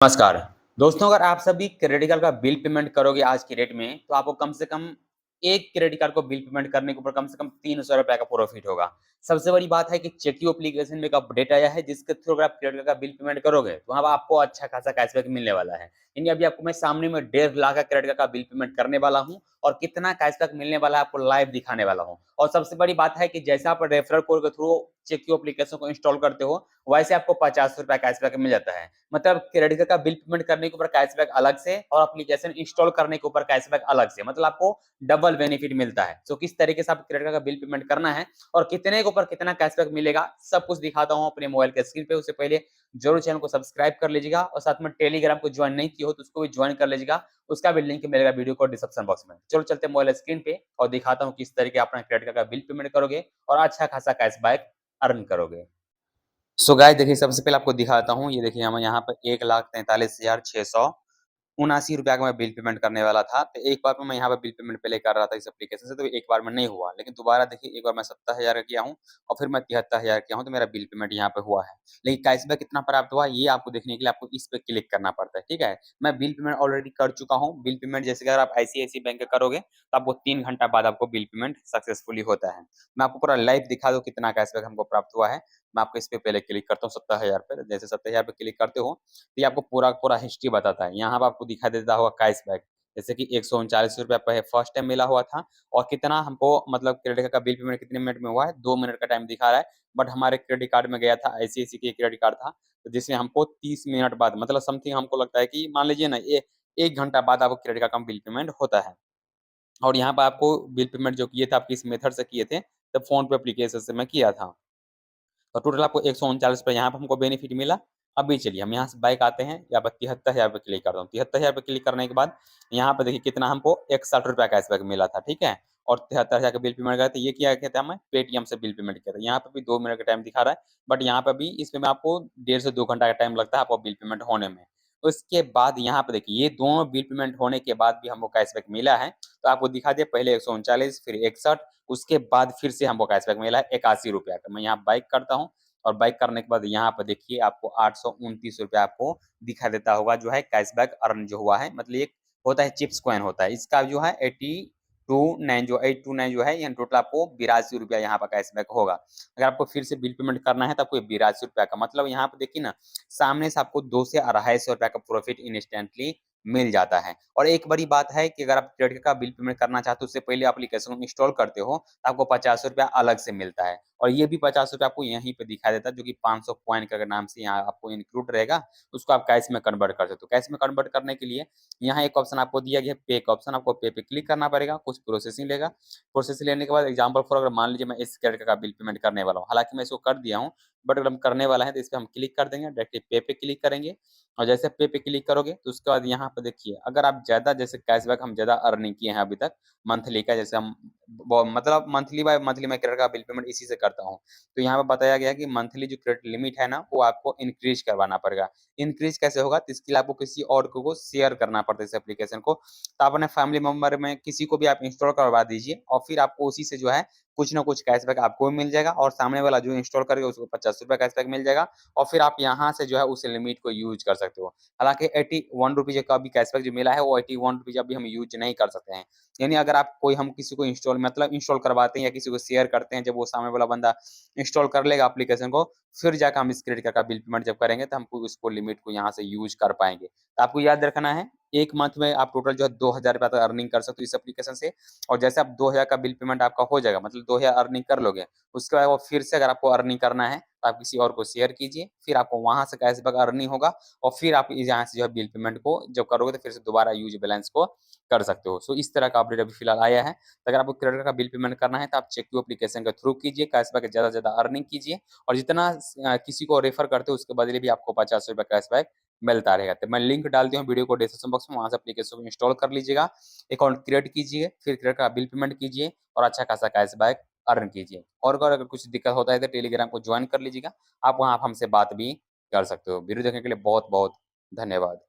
नमस्कार। दोस्तों, अगर आप सभी क्रेडिट कार्ड का बिल पेमेंट करोगे आज की डेट में, तो आपको कम से कम एक क्रेडिट कार्ड को बिल पेमेंट करने के ऊपर कम से कम ₹300 का प्रॉफ़िट होगा। सबसे बड़ी बात है कि चेक्यू एप्लीकेशन में एक अपडेट आया है, जिसके थ्रू अगर आप क्रेडिट कार्ड का बिल पेमेंट करोगे, तो वहाँ आपको अच्छा खासा कैशबैक मिलने वाला है। यानी अभी आपको मैं सामने में 1.5 लाख का क्रेडिट कार्ड का बिल पेमेंट करने वाला हूँ और कितना कैशबैक मिलने वाला है, आपको लाइव दिखाने वाला हूँ। और सबसे बड़ी बात है कि जैसे आप रेफरल कोड के थ्रू चेक्यू एप्लीकेशन को इंस्टॉल करते हो, वैसे आपको ₹50 कैशबैक मिल जाता है। मतलब क्रेडिट कार्ड का बिल पेमेंट करने के ऊपर कैशबैक अलग से और एप्लीकेशन इंस्टॉल करने के ऊपर कैशबैक अलग से, मतलब आपको डबल बेनिफिट मिलता है। तो किस तरीके से आप क्रेडिट कार्ड का बिल पेमेंट करना है और कितने के ऊपर कितना कैशबैक मिलेगा, सब कुछ दिखाता हूँ अपने मोबाइल के स्क्रीन पे। उससे पहले जरूर चैनल को सब्सक्राइब कर लीजिएगा और साथ में टेलीग्राम को ज्वाइन नहीं किया हो तो उसको भी ज्वाइन कर लीजिएगा। उसका भी लिंक मिलेगा वीडियो को डिस्क्रिप्शन बॉक्स में। चलो चलते हैं मोबाइल स्क्रीन पे और दिखाता हूँ किस तरीके अपना क्रेडिट कार्ड का बिल पेमेंट करोगे और अच्छा खासा कैशबैक अर्न करोगे। सो गाइस, देखिए सबसे पहले आपको दिखाता हूँ। ये देखिए हम यहाँ पर 1,43,679 का मैं बिल पेमेंट करने वाला था। तो एक बार में मैं यहाँ पे बिल पेमेंट पहले कर रहा था इस एप्लीकेशन से, तो एक बार में नहीं हुआ। लेकिन दोबारा देखिए, एक बार मैं 70,000 का किया हूँ और फिर मैं 73,000 किया हूँ, तो मेरा बिल पेमेंट यहाँ पे हुआ है। लेकिन कैशबैक कितना प्राप्त हुआ, ये आपको देखने के लिए आपको इस पे क्लिक करना पड़ता है, ठीक है? मैं बिल पेमेंट ऑलरेडी कर चुका हूँ। बिल पेमेंट जैसे कि अगर आप आईसीआईसीआई बैंक का करोगे, तो आपको 3 घंटा बाद आपको बिल पेमेंट सक्सेसफुली होता है। मैं आपको पूरा लाइव दिखा दूँ कितना कैशबैक हमको प्राप्त हुआ है। मैं आपको इस पे पहले क्लिक करता हूँ 70,000 पे। जैसे 70,000 पे क्लिक करते हो, तो ये आपको पूरा हिस्ट्री बताता है। यहाँ पे आपको दिखा देता होगा कैशबैक, जैसे कि ₹139 पे फर्स्ट टाइम मिला हुआ था और कितना हमको मतलब क्रेडिट कार्ड का बिल पेमेंट कितने मिनट में हुआ है, 2 मिनट का टाइम दिखा रहा है। बट हमारे क्रेडिट कार्ड में गया था, आईसीआईसीआई के क्रेडिट कार्ड था, तो जिसमें हमको 30 मिनट बाद मतलब समथिंग हमको लगता है कि मान लीजिए ना, ये 1 घंटा बाद आपको क्रेडिट कार्ड का बिल पेमेंट होता है। और यहाँ पे आपको बिल पेमेंट जो किए थे, आप किस मेथड से किए थे, तो फ़ोन पे एप्लीकेशन से मैं किया था। तो टोटल आपको 139 पे यहाँ पे हमको बेनिफिट मिला। अभी चलिए हम यहाँ से बैक आते हैं, यहाँ पे 73,000 पे क्लिक करता हूँ। 73,000 पे क्लिक करने के बाद यहाँ पे देखिए कितना हमको ₹61 कैशबैक मिला था, ठीक है? और 73,000 का बिल पेमेंट गया था। ये क्या किया था, हमें पेटीएम से बिल पेमेंट किया था। यहाँ पे भी 2 मिनट का टाइम दिखा रहा है, बट यहाँ पे भी इसमें में आपको डेढ़ से 2 घंटा का टाइम लगता है आपको बिल पेमेंट होने में। उसके बाद यहाँ पे देखिए, ये दोनों बिल पेमेंट होने के बाद भी हमको कैशबैक मिला है। तो आपको दिखा दिया, पहले 139 फिर 61, उसके बाद फिर से हमको कैशबैक मिला है ₹81 का। मैं यहाँ बैक करता हूँ और बाइक करने के बाद यहाँ पर देखिए आपको ₹829 आपको दिखा देता होगा जो है कैशबैक अर्न जो हुआ है। मतलब एक होता है चिप्स कॉइन होता है, इसका जो है 829 जो है, यानी टोटल आपको ₹82 यहाँ पर कैशबैक होगा। अगर आपको फिर से बिल पेमेंट करना है तो आपको ₹82 का, मतलब यहाँ पे देखिए ना, सामने से आपको 2 से ₹250 का प्रॉफिट इंस्टेंटली मिल जाता है। और एक बड़ी बात है कि अगर आप क्रेडिट कार्ड का बिल पेमेंट करना चाहते हो, उससे पहले एप्लीकेशन को इंस्टॉल करते हो, तो आपको ₹50 अलग से मिलता है। और ये भी ₹50 आपको यहीं पे दिखाई देता है, जो कि 500 कॉइन का नाम से यहाँ आपको इंक्लूड रहेगा। उसको आप कैश में कन्वर्ट कर सकते हो। कैश में कन्वर्ट करने के लिए यहाँ एक ऑप्शन आपको दिया गया है, पे का ऑप्शन। आपको पे पे क्लिक करना पड़ेगा, कुछ प्रोसेसिंग लेगा। प्रोसेसिंग लेने के बाद एग्जाम्पल फॉर अगर मान लीजिए मैं इस क्रेडिट कार्ड का बिल पेमेंट करने वाला हूँ, हालांकि मैं इसको कर दिया हूँ, बट अगर हम करने वाला है तो इस पे हम क्लिक कर देंगे, डायरेक्टली पे पे क्लिक करेंगे। और जैसे पे पे क्लिक करोगे तो उसके बाद यहाँ पे देखिए, अगर आप ज़्यादा जैसे कैशबैक हम ज़्यादा अर्निंग किए हैं अभी तक मंथली का, जैसे हम मतलब मंथली बाय मंथली मैं क्रेडिट का बिल पेमेंट इसी से करता हूँ। तो यहाँ पे बताया गया है कि मंथली जो क्रेडिट लिमिट है ना, वो आपको इंक्रीज करवाना पड़ेगा। इंक्रीज कैसे होगा, तो इसके लिए आपको किसी और को शेयर करना पड़ता है इस एप्लीकेशन को। तो आप अपने फैमिली मेंबर में किसी को भी आप इंस्टॉल करवा दीजिए और फिर आपको उसी से जो है कुछ ना कुछ कैशबैक आपको भी मिल जाएगा और सामने वाला जो इंस्टॉल करेगा उसको ₹50 कैशबैक मिल जाएगा। और फिर आप यहाँ से जो है उस लिमिट को यूज कर सकते हो। हालाँकि ₹81 का भी कैशबैक जो मिला है, वो ₹81 अभी हम यूज नहीं कर सकते हैं। यानी अगर आप कोई हम किसी को इंस्टॉल करवाते हैं या किसी को शेयर करते हैं, जब वो सामने वाला बंदा इंस्टॉल कर लेगा एप्लीकेशन को, फिर जाकर हम इस क्रेडिट कार्ड का बिल पेमेंट जब करेंगे, तो हमको उसको लिमिट को यहाँ से यूज कर पाएँगे। तो आपको याद रखना है, 1 मंथ में आप टोटल जो है ₹2,000 तक अर्निंग कर सकते हो इस एप्लीकेशन से। और जैसे आप 2,000 का बिल पेमेंट आपका हो जाएगा, मतलब 2,000 अर्निंग कर लोगे, उसके बाद वो फिर से अगर आपको अर्निंग करना है, तो आप किसी और को शेयर कीजिए, फिर आपको वहाँ से कैशबैक अर्निंग होगा और फिर आप यहाँ से जो है बिल पेमेंट को जब करोगे, तो फिर से दोबारा यूज बैलेंस को कर सकते हो। सो इस तरह का अपडेट अभी फिलहाल आया है। तो अगर आपको क्रेडिट का बिल पेमेंट करना है, तो आप चेक्यू एप्लीकेशन के थ्रू कीजिए, कैशबैक ज़्यादा से ज़्यादा अर्निंग कीजिए और जितना किसी को रेफर करते हो उसके बदले भी आपको ₹50 कैशबैक मिलता रहेगा। तो मैं लिंक डाल दिया हूँ वीडियो को डिस्क्रिप्शन बॉक्स में, वहाँ से एप्लीकेशन को इंस्टॉल कर लीजिएगा, अकाउंट क्रिएट कीजिए, फिर क्रेडिट का बिल पेमेंट कीजिए और अच्छा खासा कैशबैक अर्न कीजिए। और अगर कुछ दिक्कत होता है तो टेलीग्राम को ज्वाइन कर लीजिएगा, आप वहाँ हमसे बात भी कर सकते हो। वीडियो देखने के लिए बहुत-बहुत धन्यवाद।